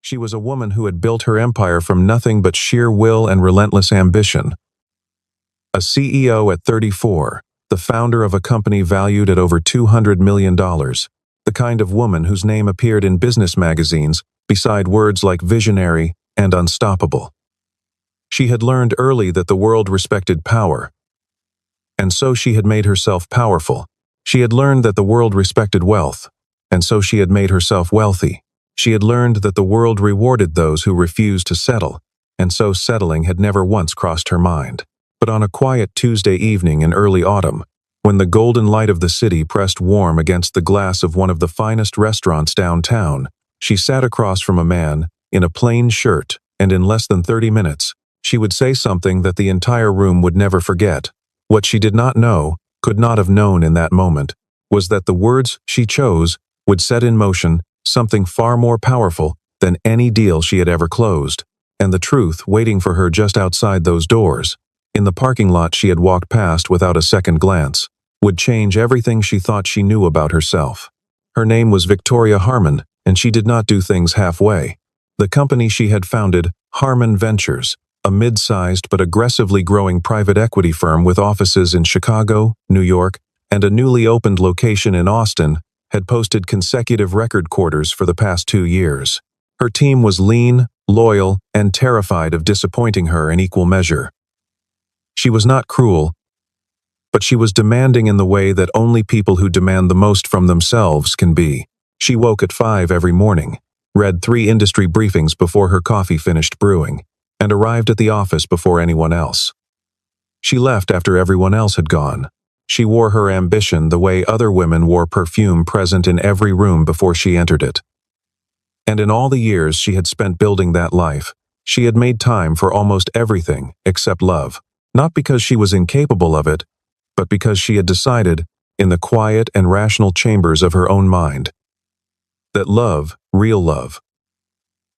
She was a woman who had built her empire from nothing but sheer will and relentless ambition. A CEO at 34, the founder of a company valued at over $200 million, the kind of woman whose name appeared in business magazines beside words like visionary and unstoppable. She had learned early that the world respected power, and so she had made herself powerful. She had learned that the world respected wealth, and so she had made herself wealthy. She had learned that the world rewarded those who refused to settle, and so settling had never once crossed her mind. But on a quiet Tuesday evening in early autumn, when the golden light of the city pressed warm against the glass of one of the finest restaurants downtown, she sat across from a man in a plain shirt, and in less than 30 minutes, she would say something that the entire room would never forget. What she did not know, could not have known in that moment, was that the words she chose would set in motion something far more powerful than any deal she had ever closed, and the truth waiting for her just outside those doors, in the parking lot she had walked past without a second glance, would change everything she thought she knew about herself. Her name was Victoria Harmon, and she did not do things halfway. The company she had founded, Harmon Ventures, a mid-sized but aggressively growing private equity firm with offices in Chicago, New York, and a newly opened location in Austin, had posted consecutive record quarters for the past 2 years. Her team was lean, loyal, and terrified of disappointing her in equal measure. She was not cruel, but she was demanding in the way that only people who demand the most from themselves can be. She woke at 5 every morning, read 3 industry briefings before her coffee finished brewing, and arrived at the office before anyone else. She left after everyone else had gone. She wore her ambition the way other women wore perfume present in every room before she entered it. And in all the years she had spent building that life, she had made time for almost everything except love, not because she was incapable of it, but because she had decided, in the quiet and rational chambers of her own mind, that love, real love,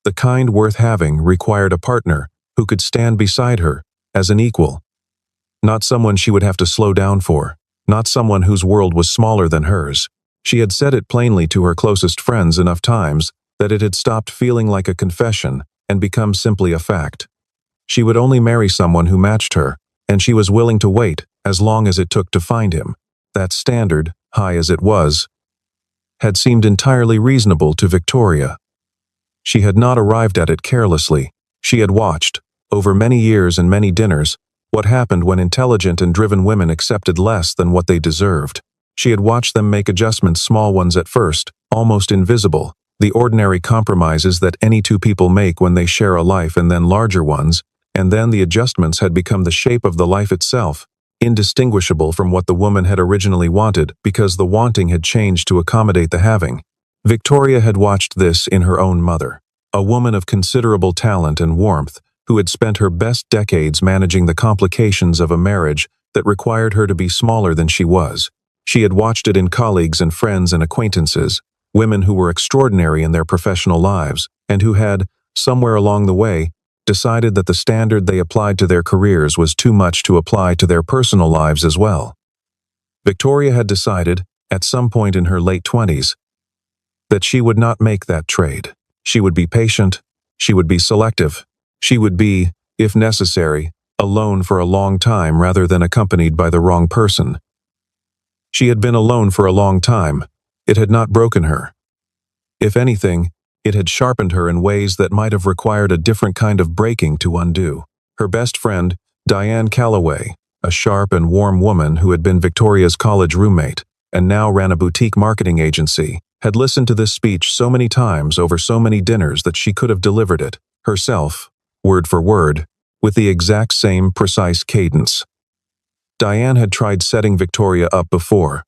the kind worth having, required a partner who could stand beside her as an equal, not someone she would have to slow down for, not someone whose world was smaller than hers. She had said it plainly to her closest friends enough times that it had stopped feeling like a confession and become simply a fact. She would only marry someone who matched her, and she was willing to wait as long as it took to find him. That standard, high as it was, had seemed entirely reasonable to Victoria. She had not arrived at it carelessly. She had watched, over many years and many dinners, what happened when intelligent and driven women accepted less than what they deserved. She had watched them make adjustments, small ones at first, almost invisible, the ordinary compromises that any two people make when they share a life, and then larger ones, and then the adjustments had become the shape of the life itself, indistinguishable from what the woman had originally wanted because the wanting had changed to accommodate the having. Victoria had watched this in her own mother, a woman of considerable talent and warmth, who had spent her best decades managing the complications of a marriage that required her to be smaller than she was. She had watched it in colleagues and friends and acquaintances, women who were extraordinary in their professional lives, and who had, somewhere along the way, decided that the standard they applied to their careers was too much to apply to their personal lives as well. Victoria had decided, at some point in her late 20s, that she would not make that trade. She would be patient, she would be selective, she would be, if necessary, alone for a long time rather than accompanied by the wrong person. She had been alone for a long time. It had not broken her. If anything, it had sharpened her in ways that might have required a different kind of breaking to undo. Her best friend, Diane Calloway, a sharp and warm woman who had been Victoria's college roommate and now ran a boutique marketing agency, had listened to this speech so many times over so many dinners that she could have delivered it, herself, word for word, with the exact same precise cadence. Diane had tried setting Victoria up before.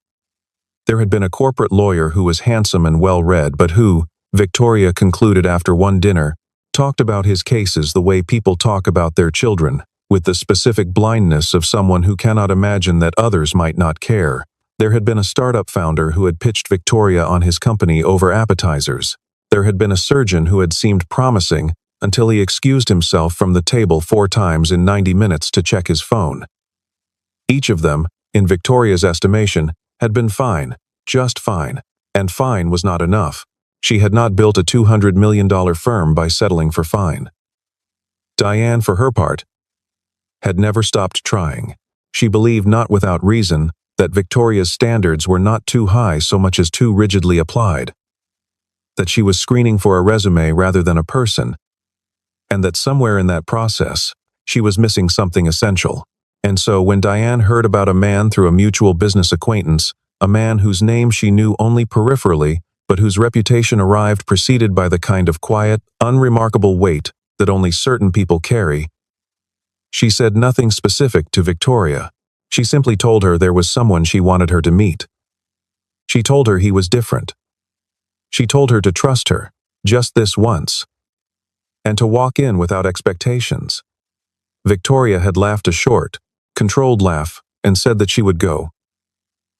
There had been a corporate lawyer who was handsome and well-read, but who, Victoria concluded after one dinner, talked about his cases the way people talk about their children, with the specific blindness of someone who cannot imagine that others might not care. There had been a startup founder who had pitched Victoria on his company over appetizers. There had been a surgeon who had seemed promising until he excused himself from the table 4 times in 90 minutes to check his phone. Each of them, in Victoria's estimation, had been fine, just fine, and fine was not enough. She had not built a $200 million firm by settling for fine. Diane, for her part, had never stopped trying. She believed, not without reason, that Victoria's standards were not too high so much as too rigidly applied, that she was screening for a resume rather than a person, and that somewhere in that process, she was missing something essential. And so when Diane heard about a man through a mutual business acquaintance, a man whose name she knew only peripherally, but whose reputation arrived preceded by the kind of quiet, unremarkable weight that only certain people carry, she said nothing specific to Victoria. She simply told her there was someone she wanted her to meet. She told her he was different. She told her to trust her, just this once, and to walk in without expectations. Victoria had laughed a short, controlled laugh and said that she would go,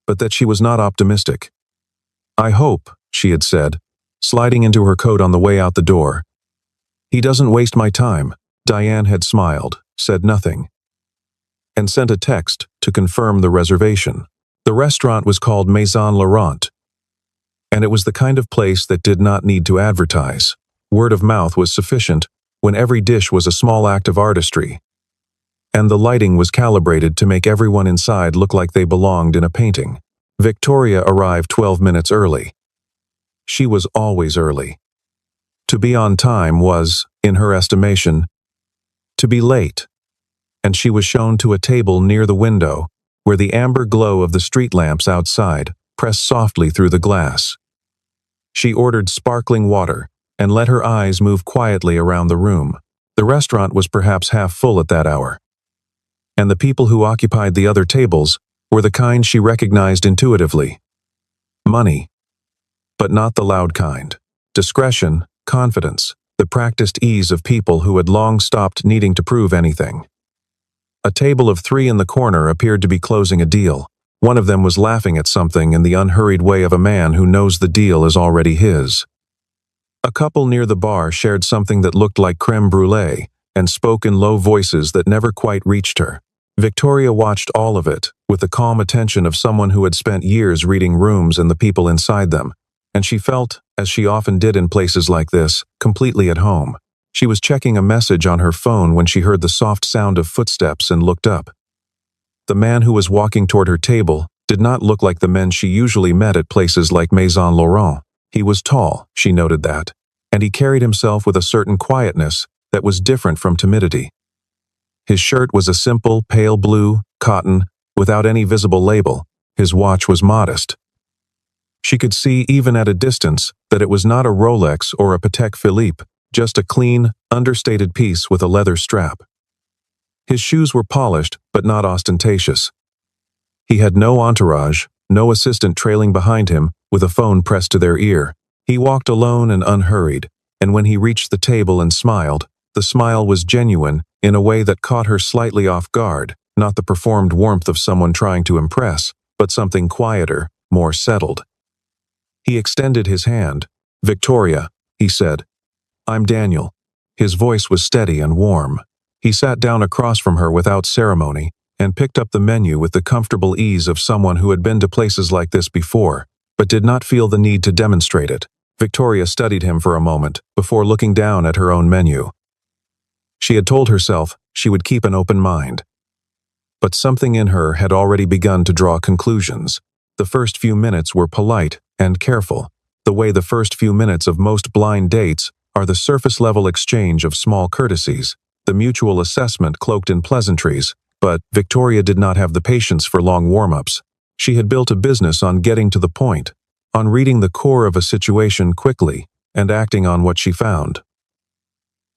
but that she was not optimistic. "I hope," she had said, sliding into her coat on the way out the door. "He doesn't waste my time." Diane had smiled, said nothing, and sent a text to confirm the reservation. The restaurant was called Maison Laurent, and it was the kind of place that did not need to advertise. Word of mouth was sufficient when every dish was a small act of artistry, and the lighting was calibrated to make everyone inside look like they belonged in a painting. Victoria arrived 12 minutes early. She was always early. To be on time was, in her estimation, to be late, and she was shown to a table near the window, where the amber glow of the street lamps outside pressed softly through the glass. She ordered sparkling water and let her eyes move quietly around the room. The restaurant was perhaps half full at that hour, and the people who occupied the other tables were the kind she recognized intuitively. Money, but not the loud kind. Discretion, confidence, the practiced ease of people who had long stopped needing to prove anything. A table of 3 in the corner appeared to be closing a deal. One of them was laughing at something in the unhurried way of a man who knows the deal is already his. A couple near the bar shared something that looked like creme brulee and spoke in low voices that never quite reached her. Victoria watched all of it with the calm attention of someone who had spent years reading rooms and the people inside them, and she felt, as she often did in places like this, completely at home. She was checking a message on her phone when she heard the soft sound of footsteps and looked up. The man who was walking toward her table did not look like the men she usually met at places like Maison Laurent. He was tall, she noted that, and he carried himself with a certain quietness that was different from timidity. His shirt was a simple, pale blue, cotton, without any visible label. His watch was modest. She could see, even at a distance, that it was not a Rolex or a Patek Philippe, just a clean, understated piece with a leather strap. His shoes were polished, but not ostentatious. He had no entourage, no assistant trailing behind him, with a phone pressed to their ear. He walked alone and unhurried, and when he reached the table and smiled, the smile was genuine in a way that caught her slightly off guard, not the performed warmth of someone trying to impress, but something quieter, more settled. He extended his hand. "Victoria," he said. "I'm Daniel." His voice was steady and warm. He sat down across from her without ceremony and picked up the menu with the comfortable ease of someone who had been to places like this before, but did not feel the need to demonstrate it. Victoria studied him for a moment before looking down at her own menu. She had told herself she would keep an open mind, but something in her had already begun to draw conclusions. The first few minutes were polite and careful, the way the first few minutes of most blind dates are the surface-level exchange of small courtesies, the mutual assessment cloaked in pleasantries. But Victoria did not have the patience for long warm-ups. She had built a business on getting to the point, on reading the core of a situation quickly and acting on what she found.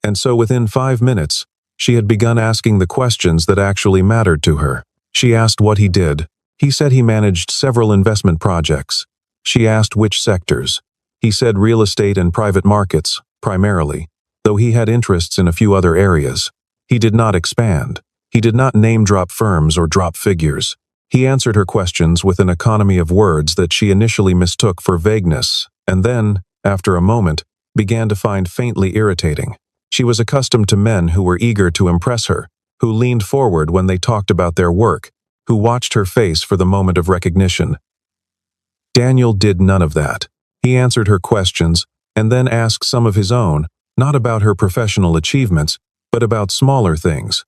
And so within 5 minutes, she had begun asking the questions that actually mattered to her. She asked what he did. He said he managed several investment projects. She asked which sectors. He said real estate and private markets, primarily, though he had interests in a few other areas. He did not expand. He did not name-drop firms or drop figures. He answered her questions with an economy of words that she initially mistook for vagueness, and then, after a moment, began to find faintly irritating. She was accustomed to men who were eager to impress her, who leaned forward when they talked about their work, who watched her face for the moment of recognition. Daniel did none of that. He answered her questions and then ask some of his own, not about her professional achievements, but about smaller things.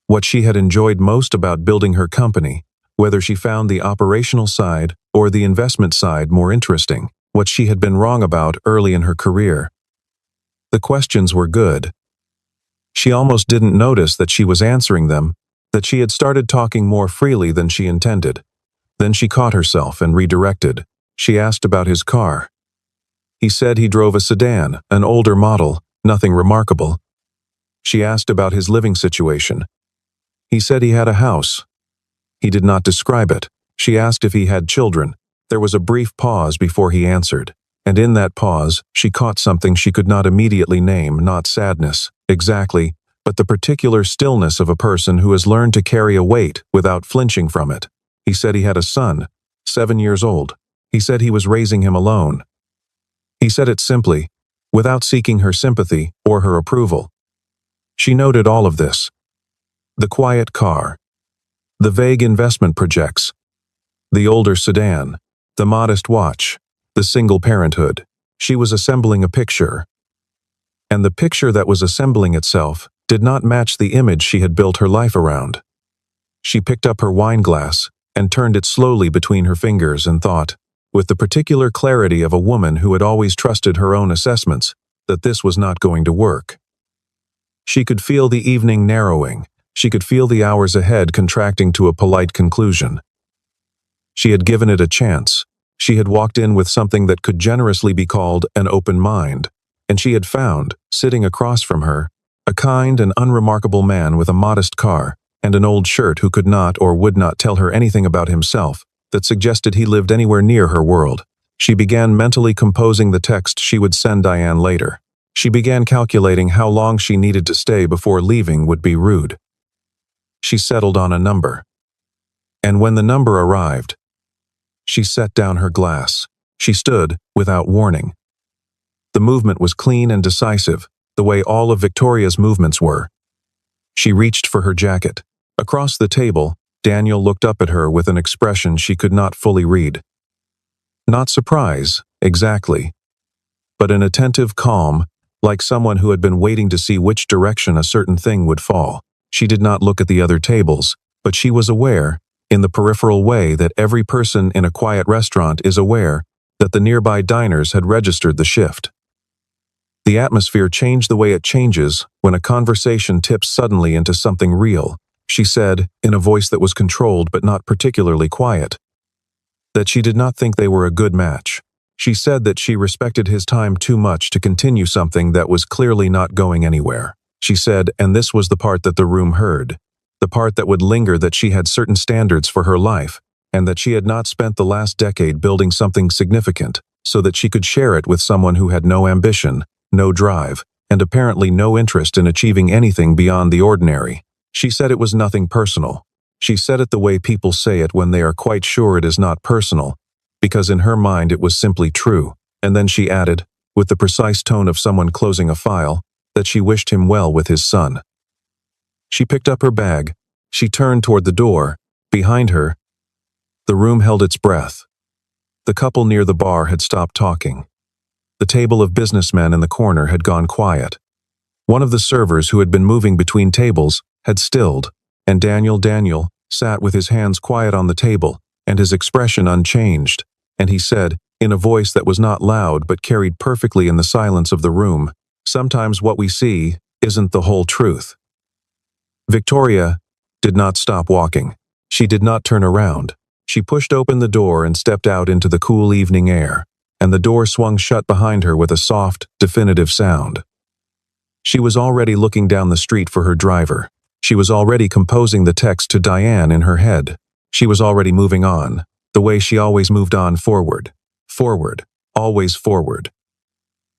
What she had enjoyed most about building her company, whether she found the operational side or the investment side more interesting, what she had been wrong about early in her career. The questions were good. She almost didn't notice that she was answering them, that she had started talking more freely than she intended. Then she caught herself and redirected. She asked about his car. He said he drove a sedan, an older model, nothing remarkable. She asked about his living situation. He said he had a house. He did not describe it. She asked if he had children. There was a brief pause before he answered, and in that pause, she caught something she could not immediately name, not sadness, exactly, but the particular stillness of a person who has learned to carry a weight without flinching from it. He said he had a son, 7 years old. He said he was raising him alone. He said it simply, without seeking her sympathy or her approval. She noted all of this. The quiet car, the vague investment projects, the older sedan, the modest watch, the single parenthood. She was assembling a picture. And the picture that was assembling itself did not match the image she had built her life around. She picked up her wine glass and turned it slowly between her fingers and thought, with the particular clarity of a woman who had always trusted her own assessments, that this was not going to work. She could feel the evening narrowing. She could feel the hours ahead contracting to a polite conclusion. She had given it a chance. She had walked in with something that could generously be called an open mind, and she had found, sitting across from her, a kind and unremarkable man with a modest car and an old shirt who could not or would not tell her anything about himself that suggested he lived anywhere near her world. She began mentally composing the text she would send Diane later. She began calculating how long she needed to stay before leaving would be rude. She settled on a number. And when the number arrived, she set down her glass. She stood, without warning. The movement was clean and decisive, the way all of Victoria's movements were. She reached for her jacket. Across the table, Daniel looked up at her with an expression she could not fully read. Not surprise, exactly, but an attentive calm, like someone who had been waiting to see which direction a certain thing would fall. She did not look at the other tables, but she was aware, in the peripheral way that every person in a quiet restaurant is aware, that the nearby diners had registered the shift. The atmosphere changed the way it changes when a conversation tips suddenly into something real. She said, in a voice that was controlled but not particularly quiet, that she did not think they were a good match. She said that she respected his time too much to continue something that was clearly not going anywhere. She said, and this was the part that the room heard, the part that would linger, that she had certain standards for her life, and that she had not spent the last decade building something significant, so that she could share it with someone who had no ambition, no drive, and apparently no interest in achieving anything beyond the ordinary. She said it was nothing personal. She said it the way people say it when they are quite sure it is not personal, because in her mind it was simply true. And then she added, with the precise tone of someone closing a file, that she wished him well with his son. She picked up her bag. She turned toward the door. Behind her, the room held its breath. The couple near the bar had stopped talking. The table of businessmen in the corner had gone quiet. One of the servers who had been moving between tables had stilled, and Daniel sat with his hands quiet on the table and his expression unchanged, and he said, in a voice that was not loud but carried perfectly in the silence of the room, sometimes what we see isn't the whole truth. Victoria did not stop walking. She did not turn around. She pushed open the door and stepped out into the cool evening air, and the door swung shut behind her with a soft, definitive sound. She was already looking down the street for her driver. She was already composing the text to Diane in her head. She was already moving on, the way she always moved on, forward, always forward.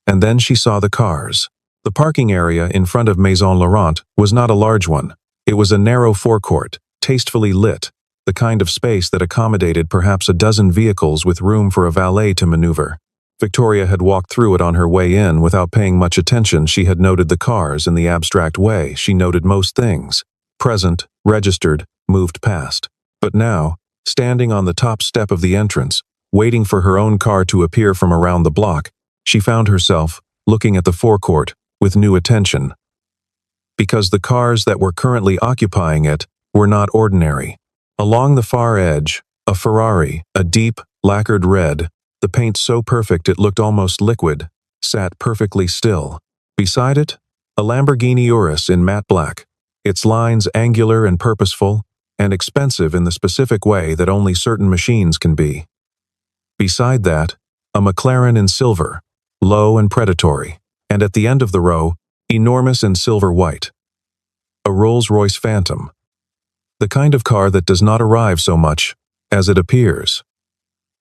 And then she saw the cars. The parking area in front of Maison Laurent was not a large one. It was a narrow forecourt, tastefully lit, the kind of space that accommodated perhaps a dozen vehicles with room for a valet to maneuver. Victoria had walked through it on her way in without paying much attention. She had noted the cars in the abstract way she noted most things. Present, registered, moved past. But now, standing on the top step of the entrance, waiting for her own car to appear from around the block, She found herself looking at the forecourt with new attention, because the cars that were currently occupying it were not ordinary. Along the far edge, a Ferrari, a deep, lacquered red, the paint so perfect it looked almost liquid, sat perfectly still. Beside it, a Lamborghini Urus in matte black, its lines angular and purposeful, and expensive in the specific way that only certain machines can be. Beside that, a McLaren in silver, low and predatory, and at the end of the row, enormous and silver white. A Rolls-Royce Phantom. The kind of car that does not arrive so much as it appears,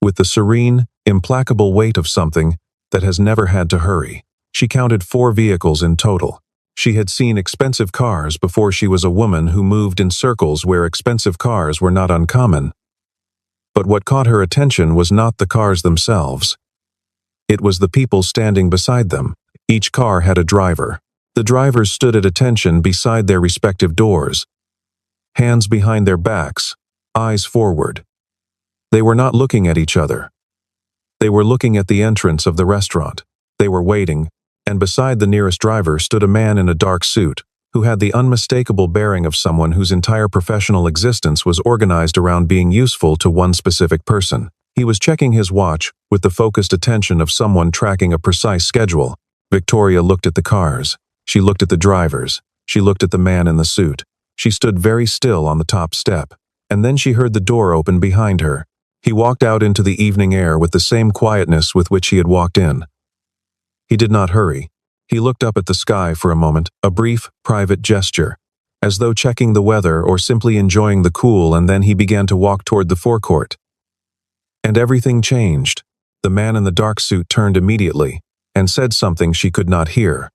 with the serene, implacable weight of something that has never had to hurry. She counted 4 vehicles in total. She had seen expensive cars before she was a woman who moved in circles where expensive cars were not uncommon. But what caught her attention was not the cars themselves. It was the people standing beside them. Each car had a driver. The drivers stood at attention beside their respective doors, hands behind their backs, eyes forward. They were not looking at each other. They were looking at the entrance of the restaurant. They were waiting, and beside the nearest driver stood a man in a dark suit, who had the unmistakable bearing of someone whose entire professional existence was organized around being useful to one specific person. He was checking his watch with the focused attention of someone tracking a precise schedule. Victoria looked at the cars. She looked at the drivers. She looked at the man in the suit. She stood very still on the top step, and then she heard the door open behind her. He walked out into the evening air with the same quietness with which he had walked in. He did not hurry. He looked up at the sky for a moment, a brief, private gesture, as though checking the weather or simply enjoying the cool, and then he began to walk toward the forecourt. And everything changed. The man in the dark suit turned immediately and said something she could not hear.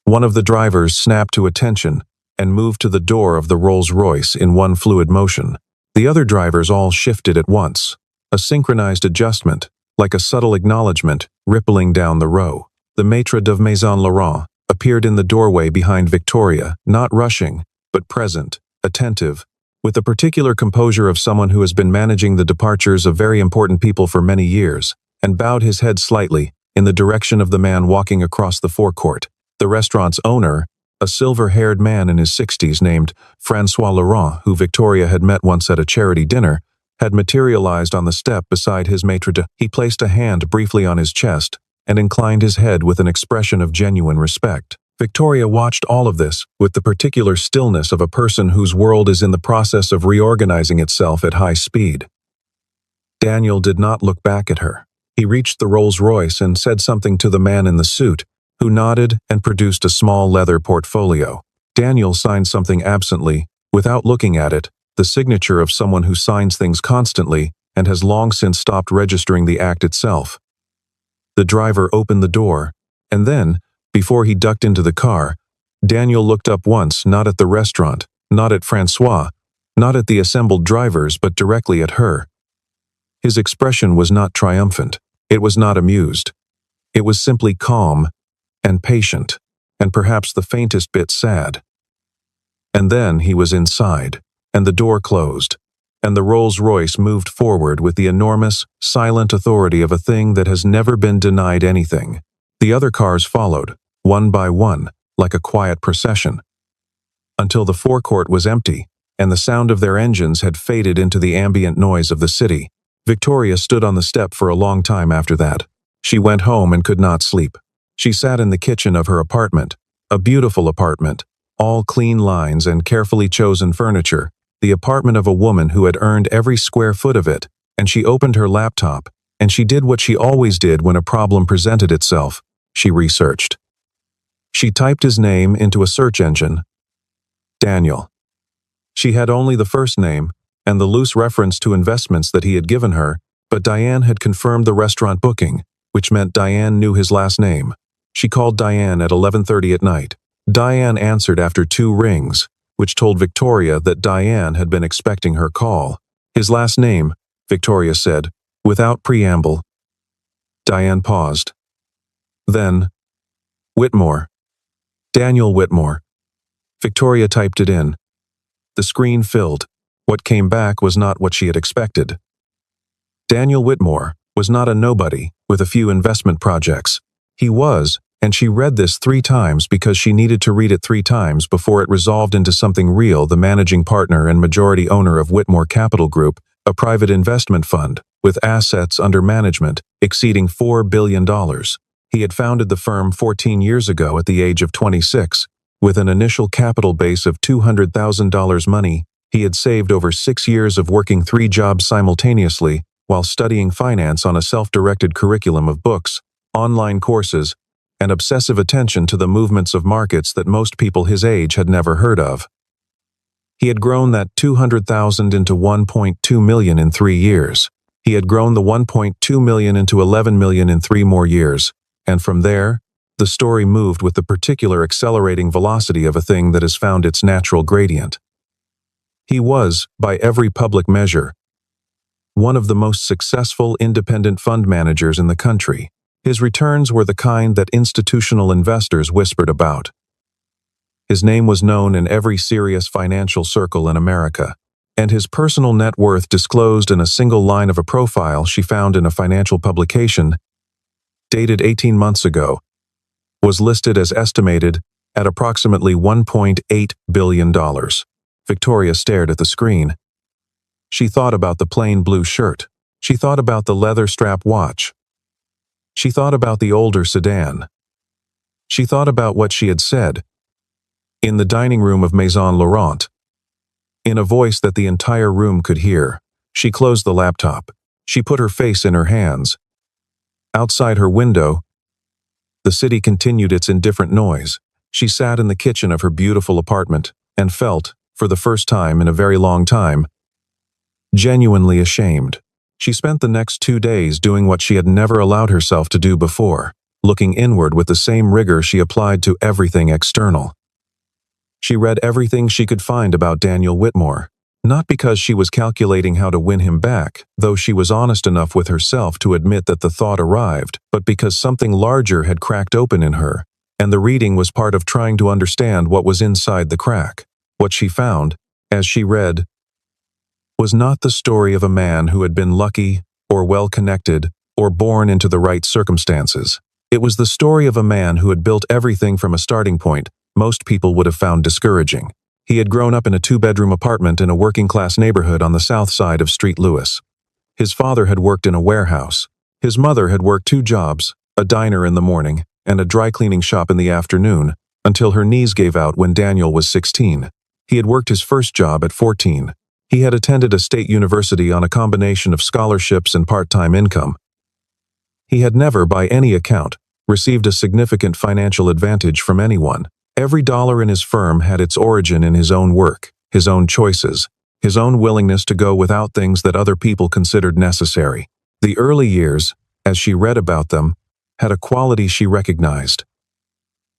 One of the drivers snapped to attention and moved to the door of the Rolls-Royce in one fluid motion. The other drivers all shifted at once, a synchronized adjustment, like a subtle acknowledgement, rippling down the row. The maître de Maison Laurent appeared in the doorway behind Victoria, not rushing, but present, attentive, with the particular composure of someone who has been managing the departures of very important people for many years, and bowed his head slightly in the direction of the man walking across the forecourt. The restaurant's owner, a silver-haired man in his 60s named François Laurent, who Victoria had met once at a charity dinner, had materialized on the step beside his maître d'. He placed a hand briefly on his chest and inclined his head with an expression of genuine respect. Victoria watched all of this with the particular stillness of a person whose world is in the process of reorganizing itself at high speed. Daniel did not look back at her. He reached the Rolls-Royce and said something to the man in the suit, who nodded and produced a small leather portfolio. Daniel signed something absently, without looking at it, the signature of someone who signs things constantly and has long since stopped registering the act itself. The driver opened the door, and then, before he ducked into the car, Daniel looked up once, not at the restaurant, not at François, not at the assembled drivers, but directly at her. His expression was not triumphant. It was not amused. It was simply calm and patient, and perhaps the faintest bit sad. And then he was inside, and the door closed, and the Rolls-Royce moved forward with the enormous, silent authority of a thing that has never been denied anything. The other cars followed, one by one, like a quiet procession, until the forecourt was empty, and the sound of their engines had faded into the ambient noise of the city. Victoria stood on the step for a long time after that. She went home and could not sleep. She sat in the kitchen of her apartment, a beautiful apartment, all clean lines and carefully chosen furniture, the apartment of a woman who had earned every square foot of it, and she opened her laptop, and she did what she always did when a problem presented itself. She researched. She typed his name into a search engine. Daniel. She had only the first name and the loose reference to investments that he had given her, but Diane had confirmed the restaurant booking, which meant Diane knew his last name. She called Diane at 11:30 at night. Diane answered after 2 rings, which told Victoria that Diane had been expecting her call. His last name, Victoria said, without preamble. Diane paused. Then, Whitmore. Daniel Whitmore. Victoria typed it in. The screen filled. What came back was not what she had expected. Daniel Whitmore was not a nobody with a few investment projects. He was, and she read this 3 times because she needed to read it 3 times before it resolved into something real. The managing partner and majority owner of Whitmore Capital Group, a private investment fund, with assets under management exceeding $4 billion. He had founded the firm 14 years ago at the age of 26. With an initial capital base of $200,000 money, he had saved over 6 years of working 3 jobs simultaneously while studying finance on a self-directed curriculum of books, online courses, and obsessive attention to the movements of markets that most people his age had never heard of. He had grown that $200,000 into $1.2 million in 3 years. He had grown the $1.2 million into $11 million in 3 more years, and from there, the story moved with the particular accelerating velocity of a thing that has found its natural gradient. He was, by every public measure, one of the most successful independent fund managers in the country. His returns were the kind that institutional investors whispered about. His name was known in every serious financial circle in America, and his personal net worth disclosed in a single line of a profile she found in a financial publication, dated 18 months ago, was listed as estimated at approximately $1.8 billion. Victoria stared at the screen. She thought about the plain blue shirt. She thought about the leather strap watch. She thought about the older sedan. She thought about what she had said in the dining room of Maison Laurent. In a voice that the entire room could hear, she closed the laptop. She put her face in her hands. Outside her window, the city continued its indifferent noise. She sat in the kitchen of her beautiful apartment and felt, for the first time in a very long time, genuinely ashamed. She spent the next 2 days doing what she had never allowed herself to do before, looking inward with the same rigor she applied to everything external. She read everything she could find about Daniel Whitmore, not because she was calculating how to win him back, though she was honest enough with herself to admit that the thought arrived, but because something larger had cracked open in her, and the reading was part of trying to understand what was inside the crack. What she found, as she read, was not the story of a man who had been lucky, or well-connected, or born into the right circumstances. It was the story of a man who had built everything from a starting point most people would have found discouraging. He had grown up in a 2-bedroom apartment in a working-class neighborhood on the south side of Street Lewis. His father had worked in a warehouse. His mother had worked 2 jobs, a diner in the morning and a dry-cleaning shop in the afternoon, until her knees gave out when Daniel was 16. He had worked his first job at 14. He had attended a state university on a combination of scholarships and part-time income. He had never, by any account, received a significant financial advantage from anyone. Every dollar in his firm had its origin in his own work, his own choices, his own willingness to go without things that other people considered necessary. The early years, as she read about them, had a quality she recognized: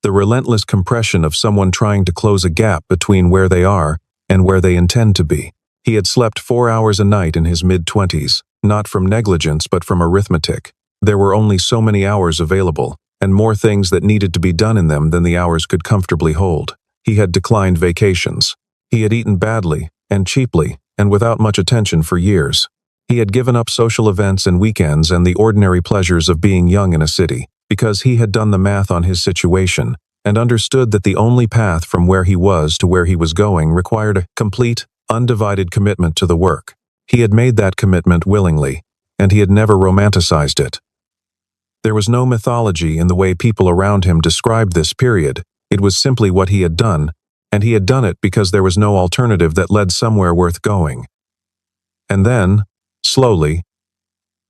the relentless compression of someone trying to close a gap between where they are and where they intend to be. He had slept 4 hours a night in his mid-20s, not from negligence but from arithmetic. There were only so many hours available, and more things that needed to be done in them than the hours could comfortably hold. He had declined vacations. He had eaten badly, and cheaply, and without much attention for years. He had given up social events and weekends and the ordinary pleasures of being young in a city, because he had done the math on his situation, and understood that the only path from where he was to where he was going required a complete, undivided commitment to the work. He had made that commitment willingly, and he had never romanticized it. There was no mythology in the way people around him described this period. It was simply what he had done, and he had done it because there was no alternative that led somewhere worth going. And then, slowly,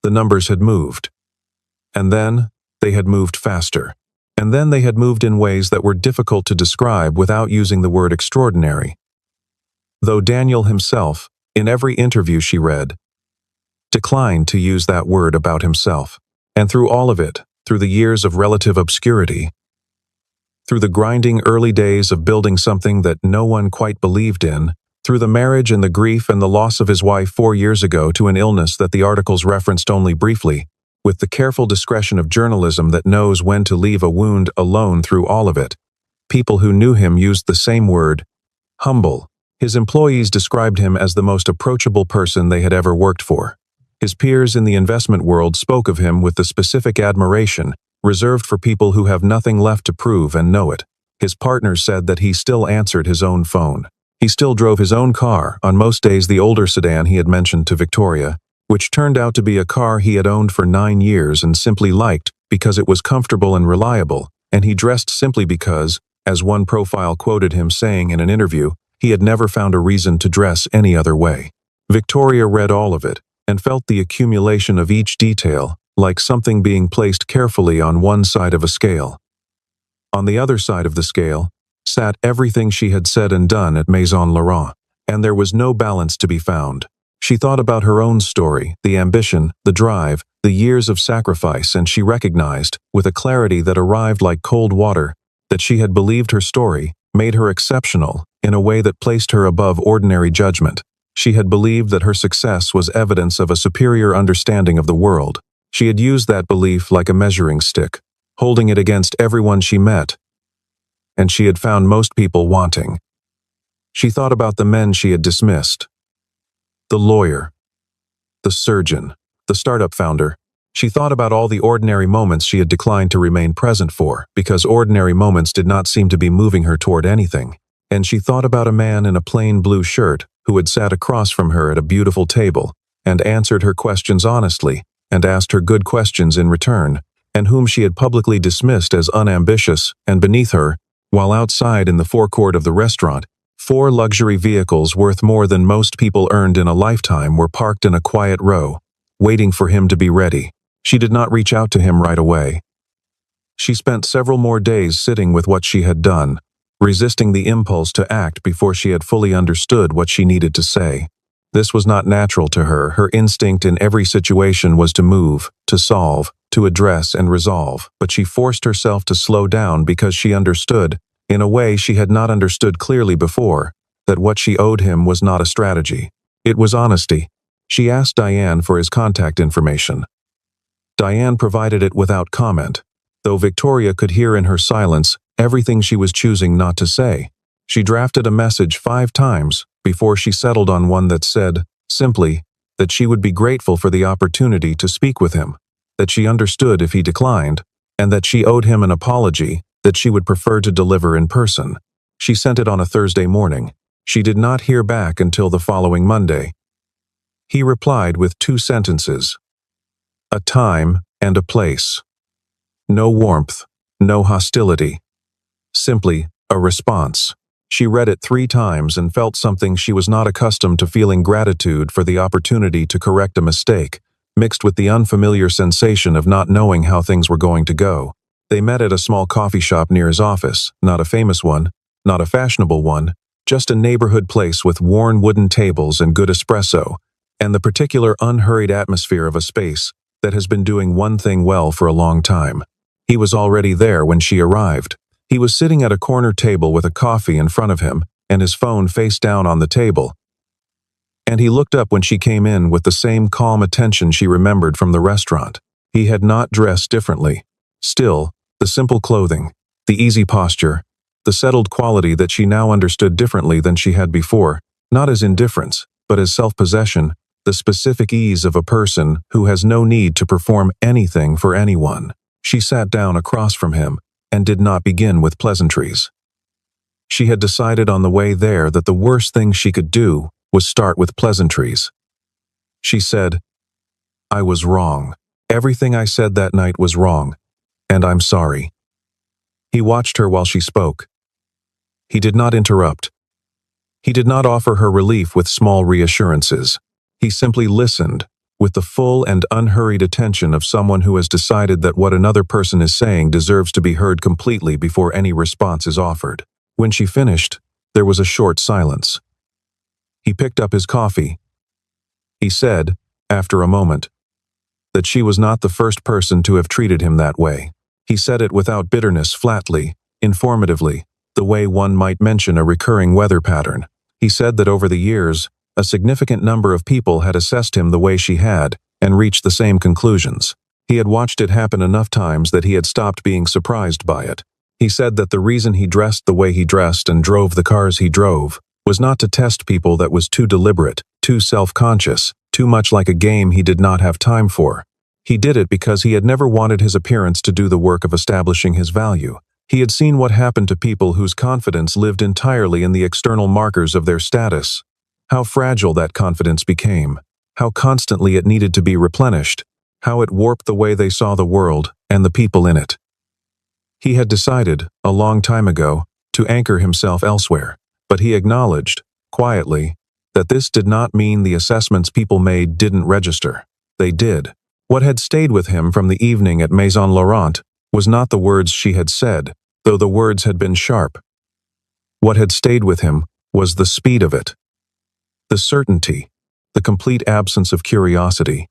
the numbers had moved. And then, they had moved faster. And then they had moved in ways that were difficult to describe without using the word extraordinary. Though Daniel himself, in every interview she read, declined to use that word about himself. And through all of it, through the years of relative obscurity, through the grinding early days of building something that no one quite believed in, through the marriage and the grief and the loss of his wife 4 years ago to an illness that the articles referenced only briefly, with the careful discretion of journalism that knows when to leave a wound alone through all of it, people who knew him used the same word, humble. His employees described him as the most approachable person they had ever worked for. His peers in the investment world spoke of him with the specific admiration reserved for people who have nothing left to prove and know it. His partner said that he still answered his own phone. He still drove his own car, on most days the older sedan he had mentioned to Victoria, which turned out to be a car he had owned for 9 years and simply liked because it was comfortable and reliable, and he dressed simply because, as one profile quoted him saying in an interview, he had never found a reason to dress any other way. Victoria read all of it, and felt the accumulation of each detail, like something being placed carefully on one side of a scale. On the other side of the scale sat everything she had said and done at Maison Laurent, and there was no balance to be found. She thought about her own story, the ambition, the drive, the years of sacrifice, and she recognized, with a clarity that arrived like cold water, that she had believed her story, made her exceptional, in a way that placed her above ordinary judgment. She had believed that her success was evidence of a superior understanding of the world. She had used that belief like a measuring stick, holding it against everyone she met, and she had found most people wanting. She thought about the men she had dismissed. The lawyer, the surgeon, the startup founder. She thought about all the ordinary moments she had declined to remain present for, because ordinary moments did not seem to be moving her toward anything. And she thought about a man in a plain blue shirt who had sat across from her at a beautiful table and answered her questions honestly and asked her good questions in return, and whom she had publicly dismissed as unambitious and beneath her, while outside in the forecourt of the restaurant, 4 luxury vehicles worth more than most people earned in a lifetime were parked in a quiet row, waiting for him to be ready. She did not reach out to him right away. She spent several more days sitting with what she had done, resisting the impulse to act before she had fully understood what she needed to say. This was not natural to her. Her instinct in every situation was to move, to solve, to address and resolve, but she forced herself to slow down because she understood, in a way she had not understood clearly before, that what she owed him was not a strategy. It was honesty. She asked Diane for his contact information. Diane provided it without comment, though Victoria could hear in her silence everything she was choosing not to say. She drafted a message 5 times before she settled on one that said, simply, that she would be grateful for the opportunity to speak with him, that she understood if he declined, and that she owed him an apology that she would prefer to deliver in person. She sent it on a Thursday morning. She did not hear back until the following Monday. He replied with 2 sentences. A time and a place. No warmth, no hostility. Simply, a response. She read it 3 times and felt something she was not accustomed to feeling: gratitude for the opportunity to correct a mistake, mixed with the unfamiliar sensation of not knowing how things were going to go. They met at a small coffee shop near his office, not a famous one, not a fashionable one, just a neighborhood place with worn wooden tables and good espresso, and the particular unhurried atmosphere of a space that has been doing one thing well for a long time. He was already there when she arrived. He was sitting at a corner table with a coffee in front of him and his phone face down on the table. And he looked up when she came in with the same calm attention she remembered from the restaurant. He had not dressed differently. Still, the simple clothing, the easy posture, the settled quality that she now understood differently than she had before, not as indifference, but as self-possession, the specific ease of a person who has no need to perform anything for anyone. She sat down across from him and did not begin with pleasantries. She had decided on the way there that the worst thing she could do was start with pleasantries. She said, "I was wrong. Everything I said that night was wrong, and I'm sorry." He watched her while she spoke. He did not interrupt. He did not offer her relief with small reassurances. He simply listened, with the full and unhurried attention of someone who has decided that what another person is saying deserves to be heard completely before any response is offered. When she finished, there was a short silence. He picked up his coffee. He said, after a moment, that she was not the first person to have treated him that way. He said it without bitterness, flatly, informatively, the way one might mention a recurring weather pattern. He said that over the years, a significant number of people had assessed him the way she had and reached the same conclusions. He had watched it happen enough times that he had stopped being surprised by it. He said that the reason he dressed the way he dressed and drove the cars he drove was not to test people. That was too deliberate, too self-conscious, too much like a game he did not have time for. He did it because he had never wanted his appearance to do the work of establishing his value. He had seen what happened to people whose confidence lived entirely in the external markers of their status. How fragile that confidence became. How constantly it needed to be replenished. How it warped the way they saw the world and the people in it. He had decided, a long time ago, to anchor himself elsewhere, but he acknowledged, quietly, that this did not mean the assessments people made didn't register. They did. What had stayed with him from the evening at Maison Laurent was not the words she had said, though the words had been sharp. What had stayed with him was the speed of it. The certainty, the complete absence of curiosity.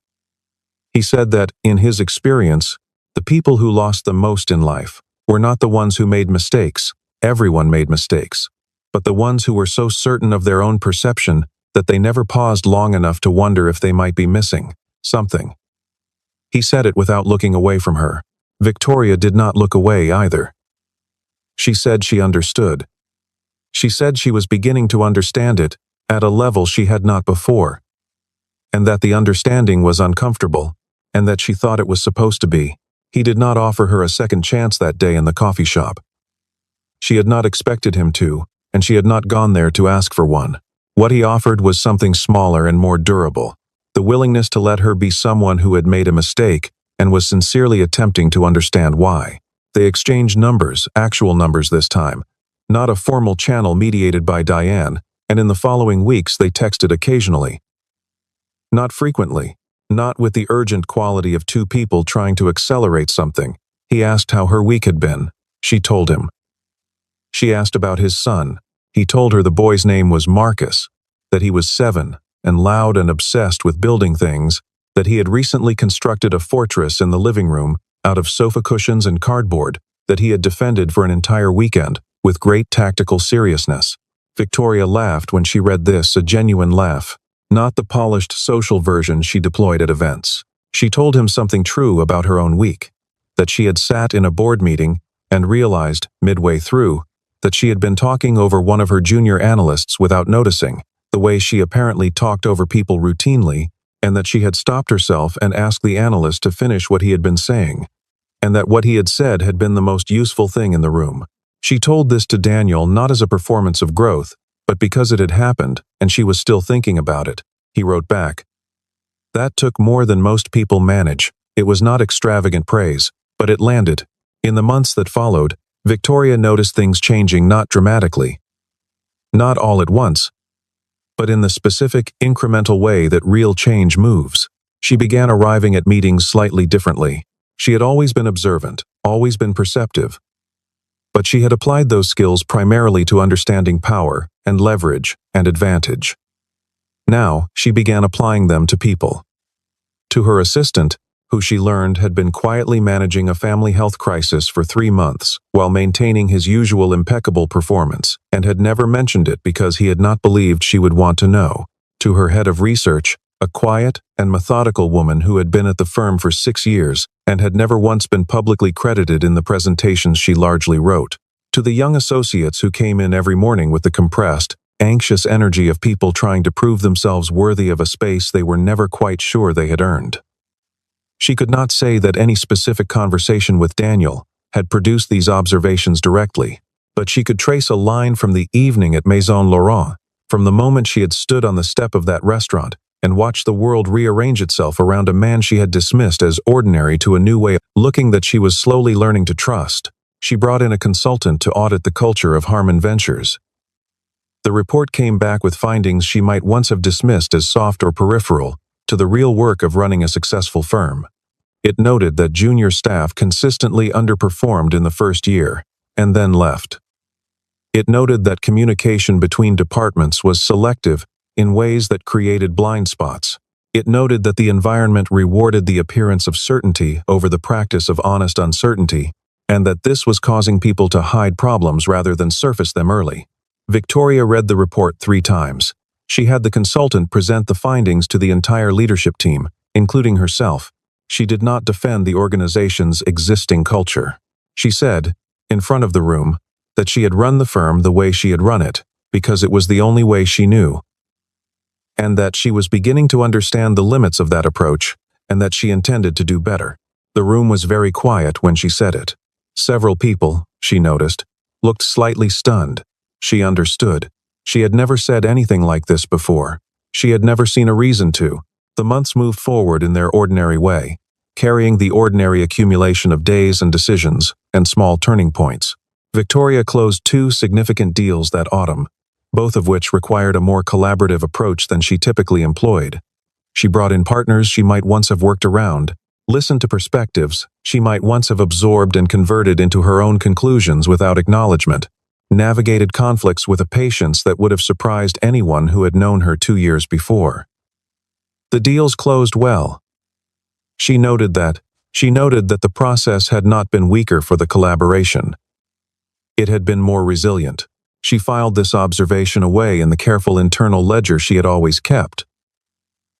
He said that, in his experience, the people who lost the most in life were not the ones who made mistakes. Everyone made mistakes. But the ones who were so certain of their own perception that they never paused long enough to wonder if they might be missing something. He said it without looking away from her. Victoria did not look away either. She said she understood. She said she was beginning to understand it at a level she had not before, and that the understanding was uncomfortable, and that she thought it was supposed to be. He did not offer her a second chance that day in the coffee shop. She had not expected him to, and she had not gone there to ask for one. What he offered was something smaller and more durable, the willingness to let her be someone who had made a mistake and was sincerely attempting to understand why. They exchanged numbers, actual numbers this time, not a formal channel mediated by Diane, and in the following weeks they texted occasionally. Not frequently, not with the urgent quality of two people trying to accelerate something. He asked how her week had been. She told him. She asked about his son. He told her the boy's name was Marcus, that he was 7, and loud and obsessed with building things, that he had recently constructed a fortress in the living room out of sofa cushions and cardboard, that he had defended for an entire weekend, with great tactical seriousness. Victoria laughed when she read this, a genuine laugh, not the polished social version she deployed at events. She told him something true about her own week, that she had sat in a board meeting and realized, midway through, that she had been talking over one of her junior analysts without noticing, the way she apparently talked over people routinely, and that she had stopped herself and asked the analyst to finish what he had been saying, and that what he had said had been the most useful thing in the room. She told this to Daniel not as a performance of growth, but because it had happened, and she was still thinking about it. He wrote back. That took more than most people manage. It was not extravagant praise, but it landed. In the months that followed, Victoria noticed things changing not dramatically. Not all at once, but in the specific, incremental way that real change moves. She began arriving at meetings slightly differently. She had always been observant, always been perceptive, but she had applied those skills primarily to understanding power and leverage and advantage. Now, she began applying them to people. To her assistant, who she learned had been quietly managing a family health crisis for 3 months while maintaining his usual impeccable performance, and had never mentioned it because he had not believed she would want to know. To her head of research, a quiet and methodical woman who had been at the firm for 6 years and had never once been publicly credited in the presentations she largely wrote. To the young associates who came in every morning with the compressed, anxious energy of people trying to prove themselves worthy of a space they were never quite sure they had earned. She could not say that any specific conversation with Daniel had produced these observations directly, but she could trace a line from the evening at Maison Laurent, from the moment she had stood on the step of that restaurant and watched the world rearrange itself around a man she had dismissed as ordinary to a new way of looking that she was slowly learning to trust. She brought in a consultant to audit the culture of Harmon Ventures. The report came back with findings she might once have dismissed as soft or peripheral to the real work of running a successful firm. It noted that junior staff consistently underperformed in the first year, and then left. It noted that communication between departments was selective in ways that created blind spots. It noted that the environment rewarded the appearance of certainty over the practice of honest uncertainty, and that this was causing people to hide problems rather than surface them early. Victoria read the report 3 times. She had the consultant present the findings to the entire leadership team, including herself. She did not defend the organization's existing culture. She said, in front of the room, that she had run the firm the way she had run it, because it was the only way she knew, and that she was beginning to understand the limits of that approach, and that she intended to do better. The room was very quiet when she said it. Several people, she noticed, looked slightly stunned. She understood. She had never said anything like this before. She had never seen a reason to. The months moved forward in their ordinary way, carrying the ordinary accumulation of days and decisions, and small turning points. Victoria closed 2 significant deals that autumn, both of which required a more collaborative approach than she typically employed. She brought in partners she might once have worked around, listened to perspectives she might once have absorbed and converted into her own conclusions without acknowledgement, navigated conflicts with a patience that would have surprised anyone who had known her 2 years before. The deals closed well. She noted that the process had not been weaker for the collaboration. It had been more resilient. She filed this observation away in the careful internal ledger she had always kept,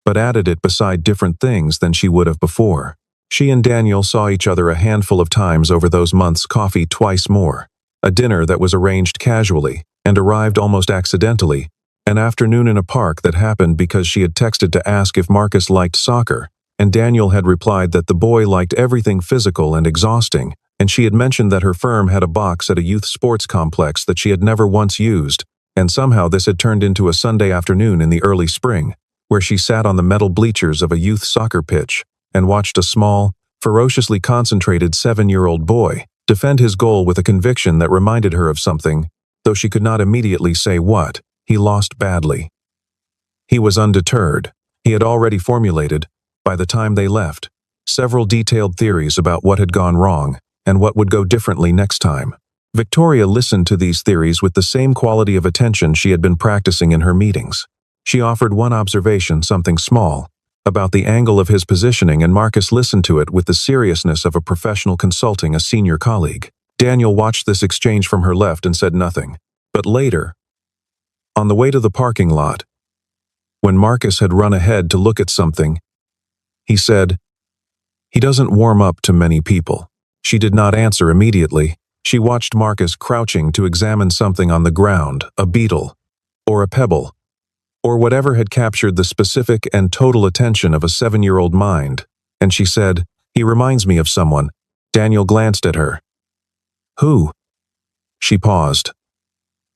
but added it beside different things than she would have before. She and Daniel saw each other a handful of times over those months, coffee twice more, a dinner that was arranged casually and arrived almost accidentally, an afternoon in a park that happened because she had texted to ask if Marcus liked soccer, and Daniel had replied that the boy liked everything physical and exhausting, and she had mentioned that her firm had a box at a youth sports complex that she had never once used, and somehow this had turned into a Sunday afternoon in the early spring, where she sat on the metal bleachers of a youth soccer pitch and watched a small, ferociously concentrated 7-year-old boy defend his goal with a conviction that reminded her of something, though she could not immediately say what. He lost badly. He was undeterred. He had already formulated, by the time they left, several detailed theories about what had gone wrong and what would go differently next time. Victoria listened to these theories with the same quality of attention she had been practicing in her meetings. She offered one observation, something small, about the angle of his positioning, and Marcus listened to it with the seriousness of a professional consulting a senior colleague. Daniel watched this exchange from her left and said nothing. But later, on the way to the parking lot, when Marcus had run ahead to look at something, he said, "He doesn't warm up to many people." She did not answer immediately. She watched Marcus crouching to examine something on the ground, a beetle, or a pebble, or whatever had captured the specific and total attention of a 7-year-old mind, and she said, "He reminds me of someone." Daniel glanced at her. "Who?" She paused.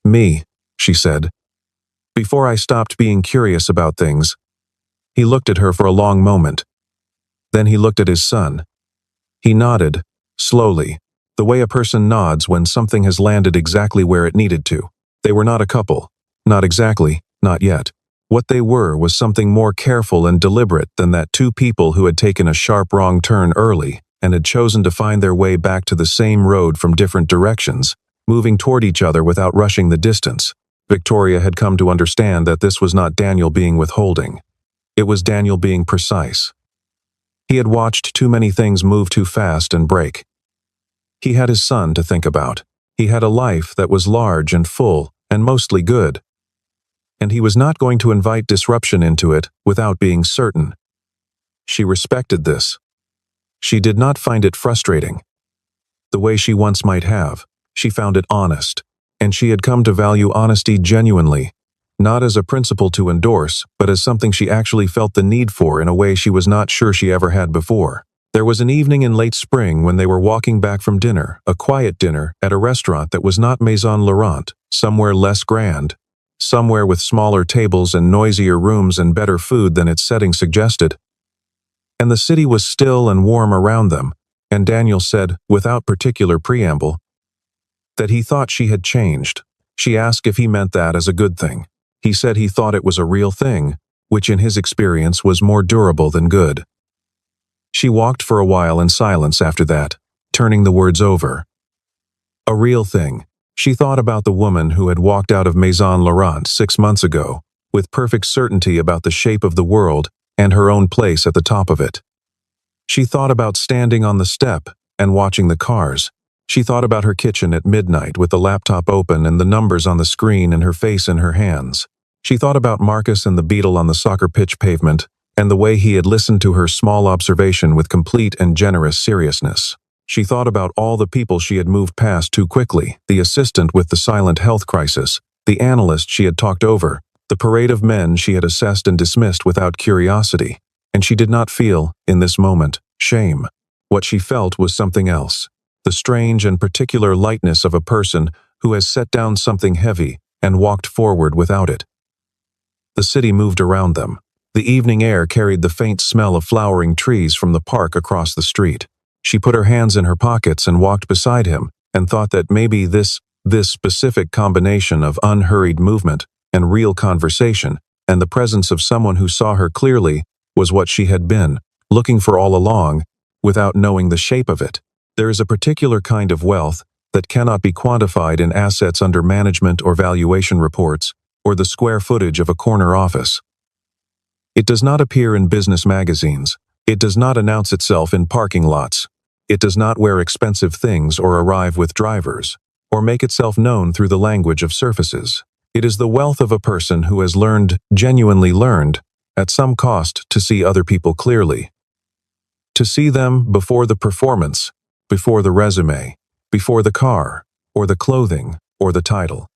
"Me," she said. "Before I stopped being curious about things." He looked at her for a long moment. Then he looked at his son. He nodded, slowly, the way a person nods when something has landed exactly where it needed to. They were not a couple. Not exactly, not yet. What they were was something more careful and deliberate than that, 2 people who had taken a sharp wrong turn early and had chosen to find their way back to the same road from different directions, moving toward each other without rushing the distance. Victoria had come to understand that this was not Daniel being withholding. It was Daniel being precise. He had watched too many things move too fast and break. He had his son to think about. He had a life that was large and full and mostly good. And he was not going to invite disruption into it without being certain. She respected this. She did not find it frustrating, the way she once might have. She found it honest, and she had come to value honesty genuinely, not as a principle to endorse, but as something she actually felt the need for in a way she was not sure she ever had before. There was an evening in late spring when they were walking back from dinner, a quiet dinner at a restaurant that was not Maison Laurent, somewhere less grand, somewhere with smaller tables and noisier rooms and better food than its setting suggested. And the city was still and warm around them, and Daniel said, without particular preamble, that he thought she had changed. She asked if he meant that as a good thing. He said he thought it was a real thing, which in his experience was more durable than good. She walked for a while in silence after that, turning the words over. A real thing. She thought about the woman who had walked out of Maison Laurent 6 months ago, with perfect certainty about the shape of the world and her own place at the top of it. She thought about standing on the step and watching the cars. She thought about her kitchen at midnight with the laptop open and the numbers on the screen and her face in her hands. She thought about Marcus and the beetle on the soccer pitch pavement, and the way he had listened to her small observation with complete and generous seriousness. She thought about all the people she had moved past too quickly, the assistant with the silent health crisis, the analyst she had talked over, the parade of men she had assessed and dismissed without curiosity. And she did not feel, in this moment, shame. What she felt was something else. The strange and particular lightness of a person who has set down something heavy and walked forward without it. The city moved around them. The evening air carried the faint smell of flowering trees from the park across the street. She put her hands in her pockets and walked beside him, and thought that maybe this specific combination of unhurried movement and real conversation, and the presence of someone who saw her clearly, was what she had been looking for all along, without knowing the shape of it. There is a particular kind of wealth that cannot be quantified in assets under management or valuation reports, or the square footage of a corner office. It does not appear in business magazines. It does not announce itself in parking lots. It does not wear expensive things or arrive with drivers, or make itself known through the language of surfaces. It is the wealth of a person who has genuinely learned, at some cost, to see other people clearly. To see them before the performance, before the resume, before the car, or the clothing, or the title.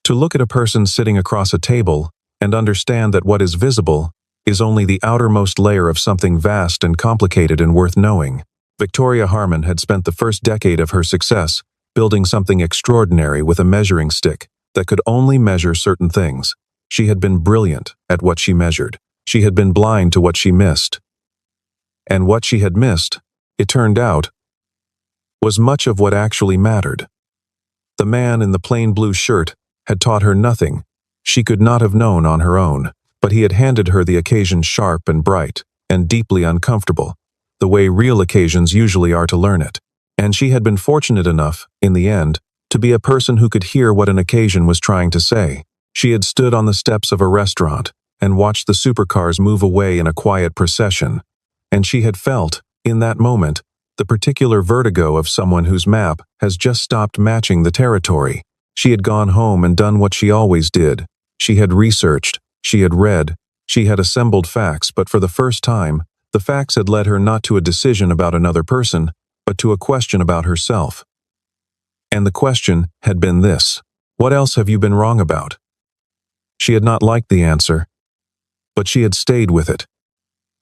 To look at a person sitting across a table and understand that what is visible is only the outermost layer of something vast and complicated and worth knowing. Victoria Harmon had spent the first decade of her success building something extraordinary with a measuring stick that could only measure certain things. She had been brilliant at what she measured. She had been blind to what she missed. And what she had missed, it turned out, was much of what actually mattered. The man in the plain blue shirt had taught her nothing she could not have known on her own, but he had handed her the occasion sharp and bright, and deeply uncomfortable, the way real occasions usually are to learn it. And she had been fortunate enough, in the end, to be a person who could hear what an occasion was trying to say. She had stood on the steps of a restaurant and watched the supercars move away in a quiet procession, and she had felt, in that moment, the particular vertigo of someone whose map has just stopped matching the territory. She had gone home and done what she always did. She had researched, she had read, she had assembled facts, but for the first time, the facts had led her not to a decision about another person, but to a question about herself. And the question had been this: what else have you been wrong about? She had not liked the answer, but she had stayed with it.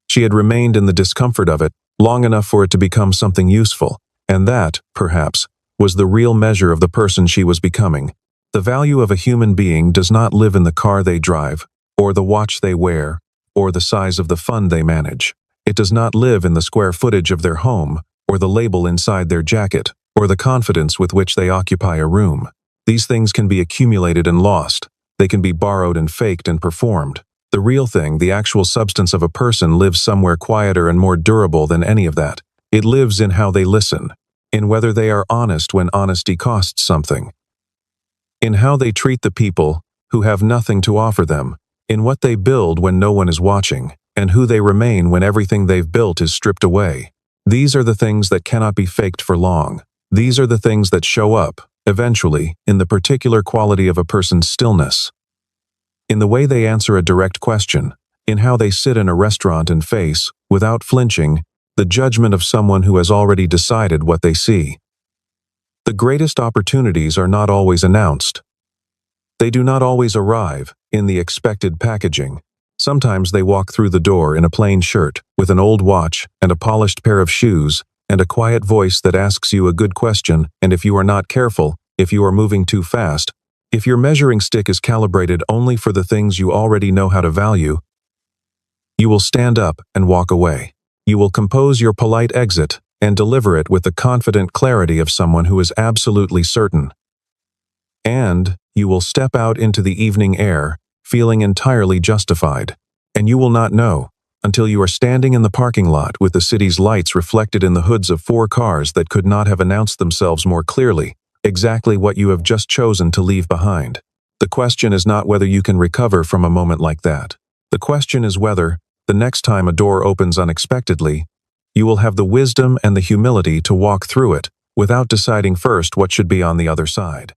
She had remained in the discomfort of it long enough for it to become something useful, and that, perhaps, was the real measure of the person she was becoming. The value of a human being does not live in the car they drive, or the watch they wear, or the size of the fund they manage. It does not live in the square footage of their home, or the label inside their jacket, or the confidence with which they occupy a room. These things can be accumulated and lost. They can be borrowed and faked and performed. The real thing, the actual substance of a person, lives somewhere quieter and more durable than any of that. It lives in how they listen, in whether they are honest when honesty costs something, in how they treat the people who have nothing to offer them, in what they build when no one is watching, and who they remain when everything they've built is stripped away. These are the things that cannot be faked for long. These are the things that show up, eventually, in the particular quality of a person's stillness, in the way they answer a direct question, in how they sit in a restaurant and face, without flinching, the judgment of someone who has already decided what they see. The greatest opportunities are not always announced. They do not always arrive in the expected packaging. Sometimes they walk through the door in a plain shirt, with an old watch and a polished pair of shoes, and a quiet voice that asks you a good question, and if you are not careful, if you are moving too fast, if your measuring stick is calibrated only for the things you already know how to value, you will stand up and walk away. You will compose your polite exit and deliver it with the confident clarity of someone who is absolutely certain. And you will step out into the evening air, feeling entirely justified. And you will not know, until you are standing in the parking lot with the city's lights reflected in the hoods of 4 cars that could not have announced themselves more clearly, exactly what you have just chosen to leave behind. The question is not whether you can recover from a moment like that. The question is whether, the next time a door opens unexpectedly, you will have the wisdom and the humility to walk through it without deciding first what should be on the other side.